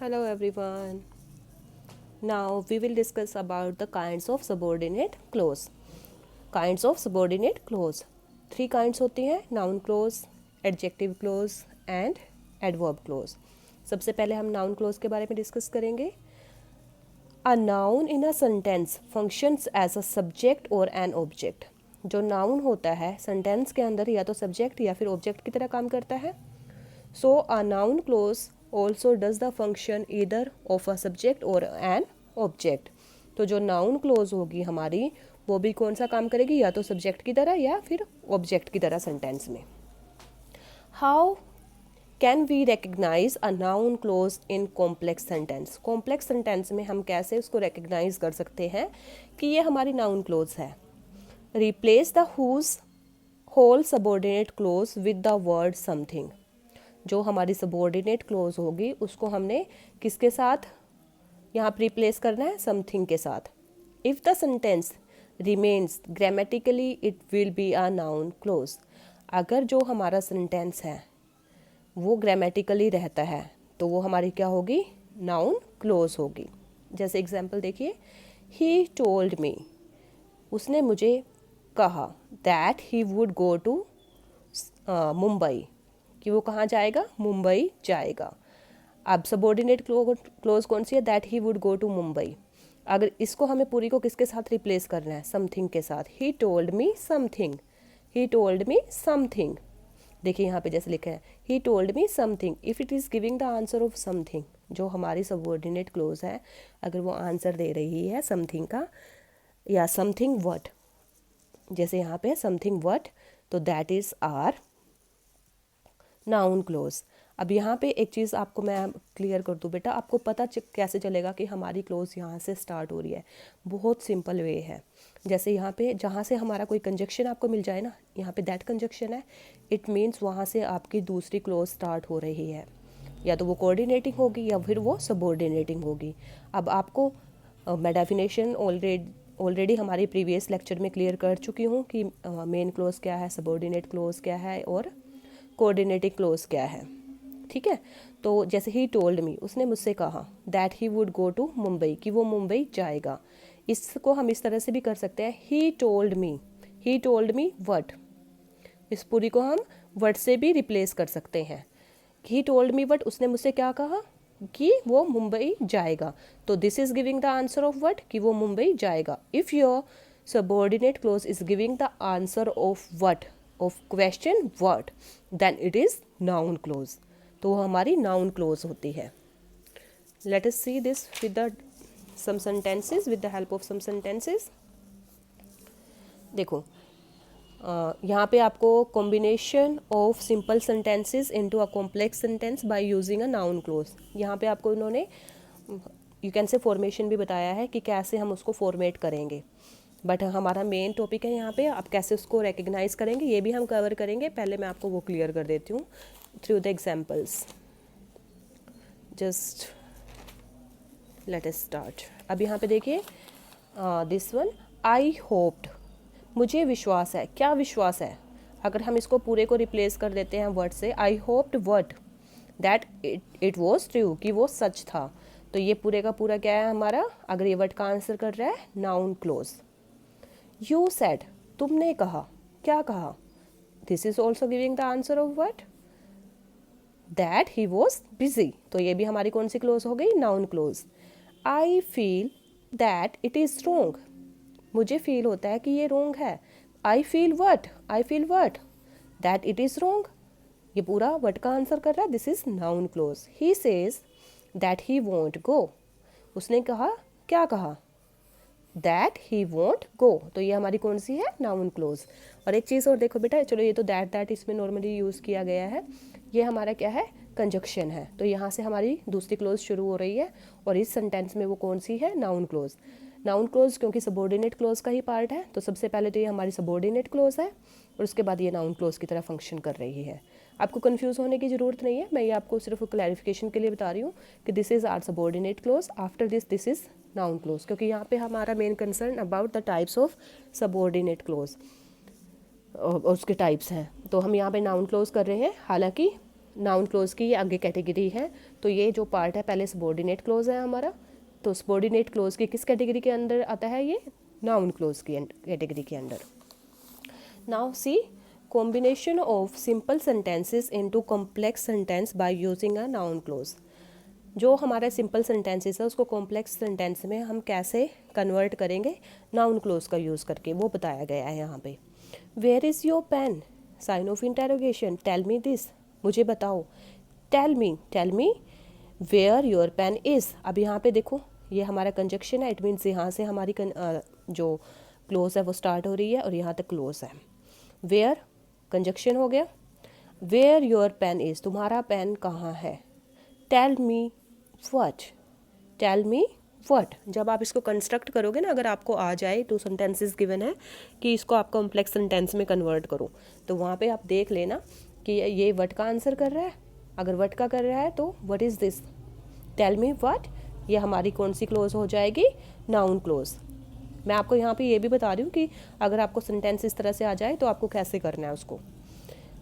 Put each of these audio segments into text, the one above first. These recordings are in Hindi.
Hello everyone. Now we will discuss about the kinds of subordinate clause. Kinds of subordinate clause. Three kinds होती हैं, noun clause, adjective clause and adverb clause. सबसे पहले हम noun clause के बारे में डिस्कस करेंगे. A noun in a sentence functions as a subject or an object. जो noun होता है sentence के अंदर या तो subject या फिर object की तरह काम करता है. So a noun clause also does the function either of a subject or an object. तो जो noun clause होगी हमारी वो भी कौन सा काम करेगी, या तो subject की तरह या फिर object की तरह sentence में. How can we recognize a noun clause in complex sentence? Complex sentence में हम कैसे उसको recognize कर सकते हैं कि ये हमारी noun clause है. Replace the whose whole subordinate clause with the word something. जो हमारी सबॉर्डिनेट क्लोज होगी उसको हमने किसके साथ यहाँ पर रिप्लेस करना है, समथिंग के साथ. If the sentence remains grammatically it will be a noun close. अगर जो हमारा सेंटेंस है वो ग्रामेटिकली रहता है तो वो हमारी क्या होगी, नाउन क्लोज होगी. जैसे एग्जांपल देखिए, ही टोल्ड मी, उसने मुझे कहा, that he would go to Mumbai, कि वो कहाँ जाएगा, मुंबई जाएगा. अब सबॉर्डिनेट क्लोज कौन सी है, that he would go to Mumbai. अगर इसको हमें पूरी को किसके साथ रिप्लेस करना है, समथिंग के साथ. He told me something, he told me something. देखिए यहाँ पे जैसे लिखा है, he told me something. If it is giving the answer of something, जो हमारी सबॉर्डिनेट क्लोज है, अगर वो आंसर दे रही है समथिंग का या समथिंग व्हाट, जैसे यहाँ पे समथिंग व्हाट, तो that is are noun close. अब यहाँ पे एक चीज़ आपको मैं क्लियर कर दूँ बेटा, आपको पता कैसे चलेगा कि हमारी क्लोज यहाँ से स्टार्ट हो रही है. बहुत सिंपल वे है. जैसे यहाँ पे जहाँ से हमारा कोई कंजक्शन आपको मिल जाए ना, यहाँ पे दैट कंजक्शन है, इट मीन्स वहाँ से आपकी दूसरी क्लोज स्टार्ट हो रही है. या तो वो कोऑर्डिनेटिंग होगी या फिर वो सबऑर्डिनेटिंग होगी. अब आपको मैं डेफिनेशन ऑलरेडी हमारे प्रीवियस लेक्चर में क्लियर कर चुकी हूँ कि मेन क्लोज क्या है, सबऑर्डिनेट क्लोज क्या है और कोऑर्डिनेटिंग क्लोज क्या है. ठीक है. तो जैसे ही टोल्ड मी, उसने मुझसे कहा, that he would go to Mumbai, कि वो मुंबई जाएगा. इसको हम इस तरह से भी कर सकते हैं, ही टोल्ड मी व्हाट. इस पूरी को हम व्हाट से भी रिप्लेस कर सकते हैं. ही टोल्ड मी व्हाट, उसने मुझसे क्या कहा, कि वो मुंबई जाएगा. तो this is giving the answer of what, कि वो मुंबई जाएगा. If your subordinate clause is giving the answer of what, of question what, then it is noun clause. तो वो हमारी नाउन क्लोज होती है. Let us see this with the some sentences, with the help of some sentences. देखो यहाँ पे आपको combination of simple sentences into a complex sentence by using a noun close. यहाँ पे आपको इन्होंने यू कैन से फॉर्मेशन भी बताया है कि कैसे हम उसको फॉर्मेट करेंगे. बट हमारा मेन टॉपिक है यहाँ पे, आप कैसे उसको रिकग्नाइज करेंगे ये भी हम कवर करेंगे. पहले मैं आपको वो क्लियर कर देती हूँ through the examples. Just let us start. अब यहाँ पे देखिए दिस वन, आई होप्ड, मुझे विश्वास है. क्या विश्वास है, अगर हम इसको पूरे को रिप्लेस कर देते हैं वर्ड से, I hoped what, that it was true, कि वो सच था. तो ये पूरे का पूरा क्या है हमारा, अगर ये वर्ड का आंसर कर रहा है, नाउन क्लोज. यू सेड, तुमने कहा, क्या कहा, this is also giving the answer of what, that he was busy. तो ये भी हमारी कौन सी क्लोज हो गई, noun clause. I feel that it is wrong, मुझे फील होता है कि ये रॉन्ग है. I feel what, that it is wrong. ये पूरा व्हाट का आंसर कर रहा है, this is noun clause. He says that he won't go, उसने कहा, क्या कहा, दैट ही वॉन्ट गो. तो ये हमारी कौन सी है, नाउन क्लोज. और एक चीज़ और देखो बेटा, चलो ये तो दैट इसमें नॉर्मली यूज़ किया गया है, ये हमारा क्या है, कंजक्शन है. तो यहाँ से हमारी दूसरी क्लोज शुरू हो रही है और इस सेंटेंस में वो कौन सी है, नाउन क्लोज. नाउन क्लोज क्योंकि सबॉर्डिनेट क्लोज का ही पार्ट है, तो सबसे पहले तो ये हमारी सबॉर्डिनेट क्लोज है और उसके बाद ये नाउन क्लोज की तरह फंक्शन कर रही है. आपको कंफ्यूज होने की ज़रूरत नहीं है, मैं ये आपको सिर्फ क्लैरिफिकेशन के लिए बता रही हूँ कि this is our subordinate clause, after this is noun clause. क्योंकि यहाँ पे हमारा main concern about the types of subordinate clause और उसके टाइप्स हैं. तो हम यहाँ पे नाउन क्लोज कर रहे हैं, हालांकि नाउन क्लोज की ये आगे कैटेगरी है। तो ये जो पार्ट है पहले सबॉर्डिनेट क्लोज है हमारा, तो सबॉर्डिनेट क्लोज की किस कैटेगरी के अंदर आता है, ये नाउन क्लोज की कैटेगरी के अंदर। Now see combination of simple sentences into complex sentence by using a noun clause। जो हमारा सिंपल सेंटेंसेस है उसको कॉम्प्लेक्स सेंटेंस में हम कैसे कन्वर्ट करेंगे नाउन क्लोज का यूज़ करके, वो बताया गया है यहाँ पे। Where is your pen, sign of interrogation, tell me this, मुझे बताओ, tell me where your pen is. अब यहाँ पे देखो ये हमारा कंजक्शन है, इट मीन्स यहाँ से हमारी जो क्लोज है वो स्टार्ट हो रही है और यहाँ तक क्लोज है। वेयर कंजक्शन हो गया, वेयर योर पेन इज़, तुम्हारा पेन कहाँ है, tell me what, tell me what. जब आप इसको कंस्ट्रक्ट करोगे ना, अगर आपको आ जाए टू सेंटेंसेस गिवन है कि इसको आप कॉम्प्लेक्स सेंटेंस में कन्वर्ट करो, तो वहाँ पे आप देख लेना कि ये व्हाट का आंसर कर रहा है। अगर व्हाट का कर रहा है तो what is this, tell me what, ये हमारी कौन सी क्लोज हो जाएगी, नाउन क्लोज। मैं आपको यहाँ पे ये भी बता रही हूँ कि अगर आपको सेंटेंस इस तरह से आ जाए तो आपको कैसे करना है उसको।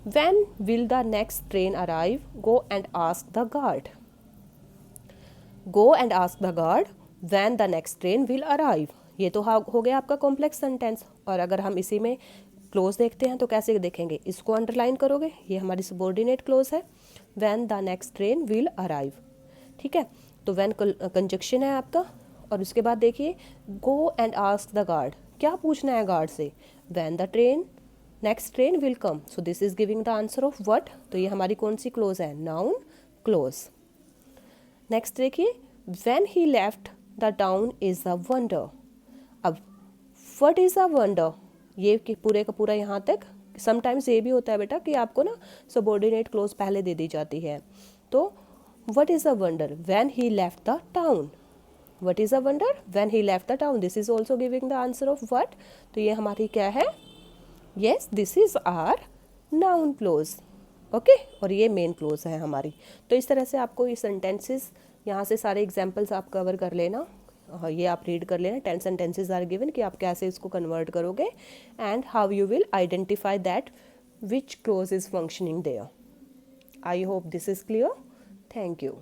When will the next train arrive? Go and ask the guard. Go and ask the guard when the next train will arrive. ये तो हो गया आपका कॉम्प्लेक्स सेंटेंस। और अगर हम इसी में क्लोज देखते हैं तो कैसे देखेंगे, इसको अंडरलाइन करोगे, ये हमारी सबॉर्डिनेट क्लोज है, when the next train will arrive। ठीक है, तो when कंजक्शन है आपका, और उसके बाद देखिए go and ask the guard, क्या पूछना है गार्ड से, when the train next train will come, so this is giving the answer of what. तो ये हमारी कौन सी क्लोज है, नाउन क्लोज। नेक्स्ट देखिए, when he left the town is a wonder. अब व्हाट इज अ वंडर, ये पूरे का पूरा यहाँ तक। समटाइम्स ये भी होता है बेटा कि आपको ना सबॉर्डिनेट क्लोज पहले दे दी जाती है। तो what is a wonder, when he left the town, what is a wonder, when he left the town, this is also giving the answer of what. तो ये हमारी क्या है, yes this is our noun clause. Okay, और ये मेन क्लोज है हमारी। तो इस तरह से आपको ये सेंटेंसेस यहाँ से सारे एग्जाम्पल्स आप कवर कर लेना, ये आप रीड कर लेना। 10 सेंटेंसेस आर गिवन कि आप कैसे इसको कन्वर्ट करोगे and how you will identify that which clause is functioning there. I hope this is clear. Thank you.